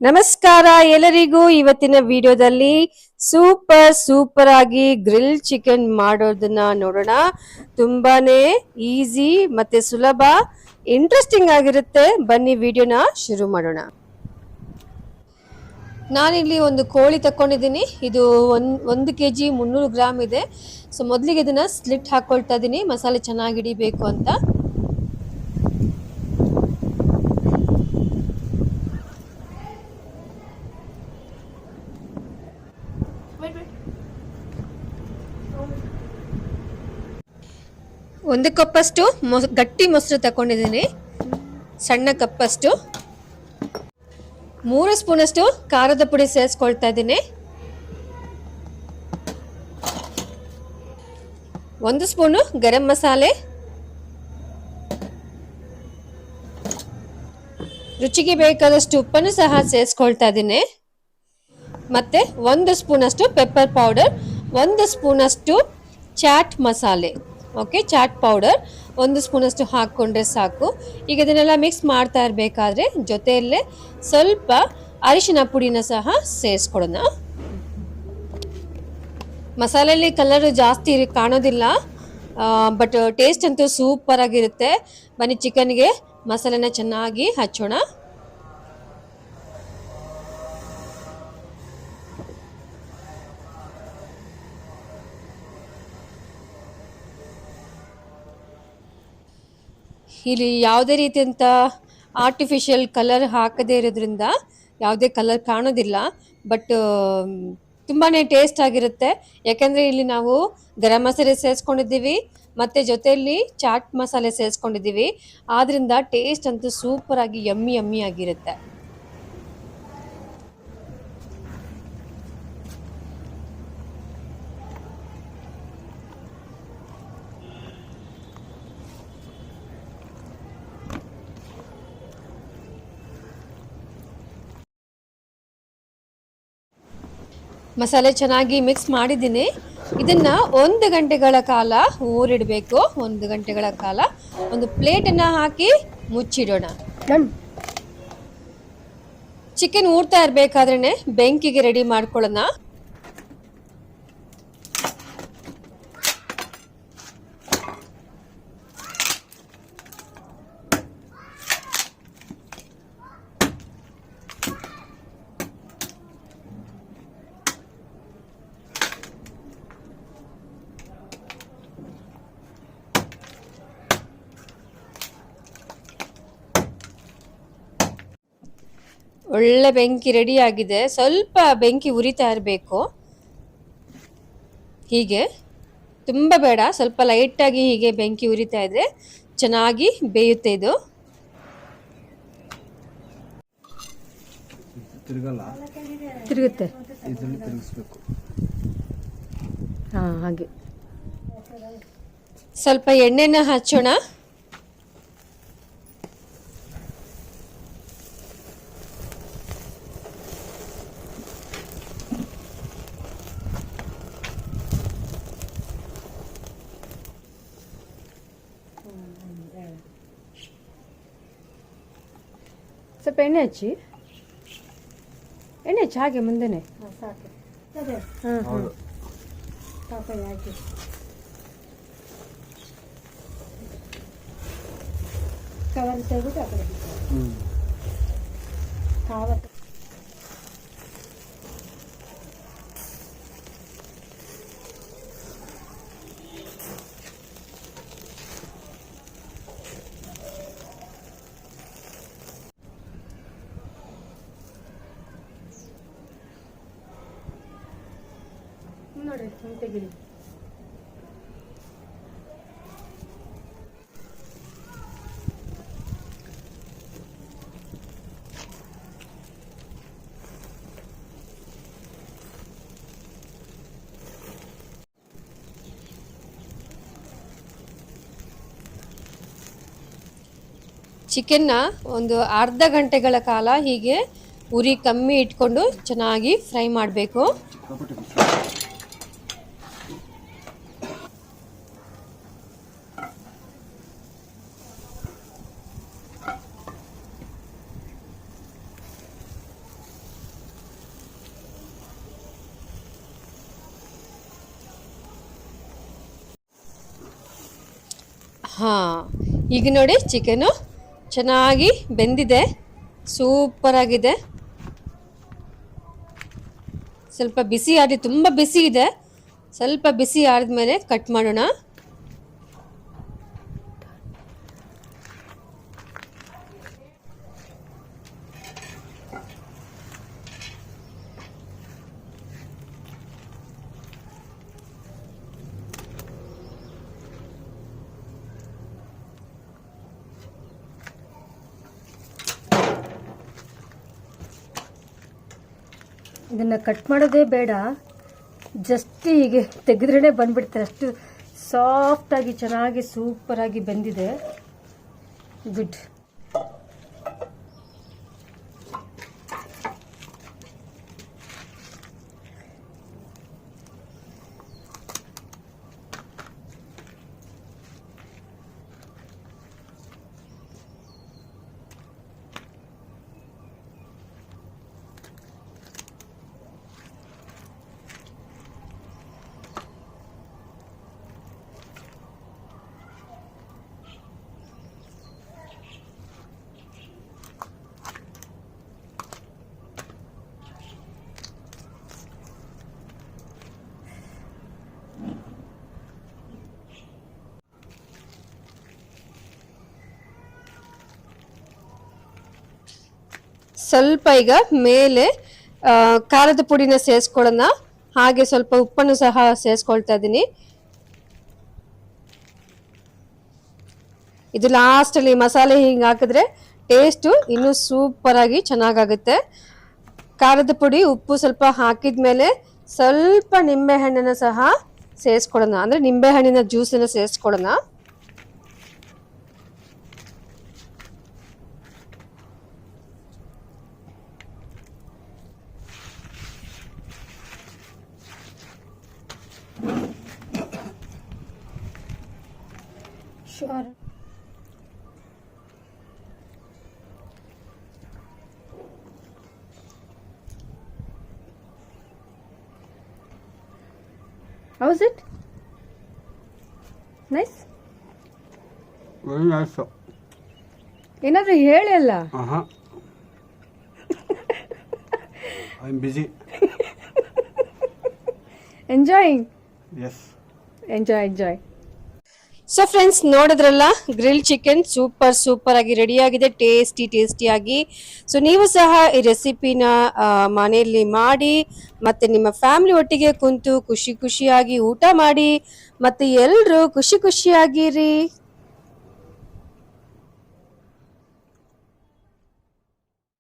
ನಮಸ್ಕಾರ ಎಲ್ಲರಿಗೂ. ಇವತ್ತಿನ ವಿಡಿಯೋದಲ್ಲಿ ಸೂಪರ್ ಆಗಿ ಗ್ರಿಲ್ ಚಿಕನ್ ಮಾಡೋದನ್ನ ನೋಡೋಣ. ತುಂಬಾನೇ ಈಸಿ ಮತ್ತೆ ಸುಲಭ, ಇಂಟ್ರೆಸ್ಟಿಂಗ್ ಆಗಿರುತ್ತೆ. ಬನ್ನಿ ವಿಡಿಯೋನ ಶುರು ಮಾಡೋಣ. ನಾನಿಲ್ಲಿ ಒಂದು ಕೋಳಿ ತಕೊಂಡಿದ್ದೀನಿ. ಇದು 1 kg 300 ಗ್ರಾಮ್ ಇದೆ. ಸೊ ಮೊದಲಿಗೆ ಇದನ್ನ ಸ್ಲಿಟ್ ಹಾಕೊಳ್ತಾ ಇದ್ದೀನಿ, ಮಸಾಲೆ ಚೆನ್ನಾಗಿ ಹಿಡಿಬೇಕು ಅಂತ. ಒಂದು ಕಪ್ಪಷ್ಟು ಗಟ್ಟಿ ಮೊಸರು ತಗೊಂಡಿದ್ದೀನಿ, ಸಣ್ಣ ಕಪ್ಪಷ್ಟು. 3 ಸ್ಪೂನಷ್ಟು ಖಾರದ ಪುಡಿ ಸೇರಿಸ್ಕೊಳ್ತಾ ಇದ್ದೀನಿ. 1 ಸ್ಪೂನು ಗರಂ ಮಸಾಲೆ, ರುಚಿಗೆ ಬೇಕಾದಷ್ಟು ಉಪ್ಪನ್ನು ಸಹ ಸೇರಿಸ್ಕೊಳ್ತಾ ಇದ್ದೀನಿ. ಮತ್ತೆ 1 ಸ್ಪೂನಷ್ಟು ಪೆಪ್ಪರ್ ಪೌಡರ್, 1 ಸ್ಪೂನಷ್ಟು ಚಾಟ್ ಮಸಾಲೆ, ಓಕೆ, ಚಾಟ್ ಪೌಡರ್ 1 ಸ್ಪೂನಷ್ಟು ಹಾಕ್ಕೊಂಡ್ರೆ ಸಾಕು. ಈಗ ಇದನ್ನೆಲ್ಲ ಮಿಕ್ಸ್ ಮಾಡ್ತಾ ಇರಬೇಕಾದ್ರೆ ಜೊತೆಯಲ್ಲೇ ಸ್ವಲ್ಪ ಅರಿಶಿನ ಪುಡಿನ ಸಹ ಸೇರಿಸ್ಕೊಡೋಣ. ಮಸಾಲೆಯಲ್ಲಿ ಕಲರ್ ಜಾಸ್ತಿ ಕಾಣೋದಿಲ್ಲ, ಬಟ್ ಟೇಸ್ಟ್ ಅಂತೂ ಸೂಪರ್ ಆಗಿರುತ್ತೆ. ಬನ್ನಿ ಚಿಕನ್ಗೆ ಮಸಾಲೆನ ಚೆನ್ನಾಗಿ ಹಚ್ಚೋಣ. ಇಲ್ಲಿ ಯಾವುದೇ ರೀತಿಯಂಥ ಆರ್ಟಿಫಿಷಿಯಲ್ ಕಲರ್ ಹಾಕದೇ ಇರೋದ್ರಿಂದ ಯಾವುದೇ ಕಲರ್ ಕಾಣೋದಿಲ್ಲ, ಬಟ್ ತುಂಬಾ ಟೇಸ್ಟ್ ಆಗಿರುತ್ತೆ. ಯಾಕೆಂದರೆ ಇಲ್ಲಿ ನಾವು ಗರಂ ಮಸಾಲೆ ಸೇರಿಸ್ಕೊಂಡಿದ್ದೀವಿ ಮತ್ತು ಜೊತೆಯಲ್ಲಿ ಚಾಟ್ ಮಸಾಲೆ ಸೇರಿಸ್ಕೊಂಡಿದ್ದೀವಿ. ಆದ್ದರಿಂದ ಟೇಸ್ಟ್ ಅಂತೂ ಸೂಪರಾಗಿ ಯಮ್ಮಿ ಆಗಿರುತ್ತೆ. ಮಸಾಲೆ ಚೆನ್ನಾಗಿ ಮಿಕ್ಸ್ ಮಾಡಿದ್ದೀನಿ. ಇದನ್ನ 1 ಗಂಟೆಗಳ ಕಾಲ ಊರಿಡಬೇಕು. 1 ಗಂಟೆಗಳ ಕಾಲ ಒಂದು ಪ್ಲೇಟನ್ನು ಹಾಕಿ ಮುಚ್ಚಿಡೋಣ. ಚಿಕನ್ ಊರ್ತಾ ಇರಬೇಕಾದ್ರೆ ಬೆಂಕಿಗೆ ರೆಡಿ ಮಾಡ್ಕೊಳ್ಳೋಣ. ಒಳ್ಳೆ ಬೆಂಕಿ ರೆಡಿ ಆಗಿದೆ. ಸ್ವಲ್ಪ ಬೆಂಕಿ ಉರಿತಾ ಇರಬೇಕು, ಹೀಗೆ ತುಂಬ ಬೇಡ, ಸ್ವಲ್ಪ ಲೈಟಾಗಿ ಹೀಗೆ ಬೆಂಕಿ ಉರಿತಾ ಇದ್ರೆ ಚೆನ್ನಾಗಿ ಬೇಯುತ್ತೆ. ಇದು ತಿರುಗುತ್ತೆ, ಹಾಗೆ. ಸ್ವಲ್ಪ ಎಣ್ಣೆನ ಹಚ್ಚೋಣ. ಸ್ವಲ್ಪ ಎಣ್ಣೆ ಹಚ್ಚಿ ಹಾಗೆ ಮುಂದೆನೆ ಹಾಕಿ. ಕವರ್ ತೆಗೆದು ಆ ಕಡೆ ನೋಡಿ ತೆಗಿರಿ. ಚಿಕನ್ನ ಒಂದು ಅರ್ಧ ಗಂಟೆಗಳ ಕಾಲ ಹೀಗೆ ಉರಿ ಕಮ್ಮಿ ಇಟ್ಕೊಂಡು ಚೆನ್ನಾಗಿ ಫ್ರೈ ಮಾಡಬೇಕು. ಹಾಂ, ಈಗ ನೋಡಿ ಚಿಕನು ಚೆನ್ನಾಗಿ ಬೆಂದಿದೆ, ಸೂಪರ್ ಆಗಿದೆ. ಸ್ವಲ್ಪ ಬಿಸಿ ಆಡಿ, ತುಂಬ ಬಿಸಿ ಇದೆ, ಸ್ವಲ್ಪ ಬಿಸಿ ಆದ್ಮೇಲೆ ಕಟ್ ಮಾಡೋಣ. ಇದನ್ನು ಕಟ್ ಮಾಡೋದೇ ಬೇಡ, ಜಸ್ಟ್ ಹೀಗೆ ತೆಗೆದ್ರೇ ಬಂದ್ಬಿಡ್ತಾರೆ, ಅಷ್ಟು ಸಾಫ್ಟಾಗಿ ಚೆನ್ನಾಗಿ ಸೂಪರಾಗಿ ಬೆಂದಿದೆ. ಗುಡ್. ಸ್ವಲ್ಪ ಈಗ ಮೇಲೆ ಖಾರದ ಪುಡಿನ ಸೇರಿಸ್ಕೊಳ್ಳೋಣ, ಹಾಗೆ ಸ್ವಲ್ಪ ಉಪ್ಪನ್ನು ಸಹ ಸೇರಿಸ್ಕೊಳ್ತಾ ಇದ್ದೀನಿ. ಇದು ಲಾಸ್ಟಲ್ಲಿ ಮಸಾಲೆ ಹಿಂಗೆ ಹಾಕಿದ್ರೆ ಟೇಸ್ಟು ಇನ್ನೂ ಸೂಪರಾಗಿ ಚೆನ್ನಾಗಾಗುತ್ತೆ. ಖಾರದ ಪುಡಿ ಉಪ್ಪು ಸ್ವಲ್ಪ ಹಾಕಿದ್ಮೇಲೆ ಸ್ವಲ್ಪ ನಿಂಬೆಹಣ್ಣನ್ನು ಸಹ ಸೇರಿಸ್ಕೊಳ್ಳೋಣ, ಅಂದರೆ ನಿಂಬೆಹಣ್ಣಿನ ಜ್ಯೂಸನ್ನು ಸೇರಿಸ್ಕೊಳ್ಳೋಣ. Sure. How's it? Nice? Very nice. ಏನಾದರೂ ಹೇಳಿ ಅಲ್ಲ. I'm busy. Enjoying? Yes. Enjoy. So friends, ನೋಡಿದ್ರಲ್ಲ, ಗ್ರಿಲ್ ಚಿಕನ್ ಸೂಪರ್ ಆಗಿ ರೆಡಿ ಆಗಿದೆ, ಟೇಸ್ಟಿಯಾಗಿ. ಸೊ ನೀವು ಸಹ ಈ ರೆಸಿಪಿನ ಮನೆಯಲ್ಲಿ ಮಾಡಿ, ಮತ್ತೆ ನಿಮ್ಮ ಫ್ಯಾಮಿಲಿ ಒಟ್ಟಿಗೆ ಕುಂತು ಖುಷಿಯಾಗಿ ಊಟ ಮಾಡಿ, ಮತ್ತೆ ಎಲ್ಲರೂ ಖುಷಿಯಾಗಿರಿ.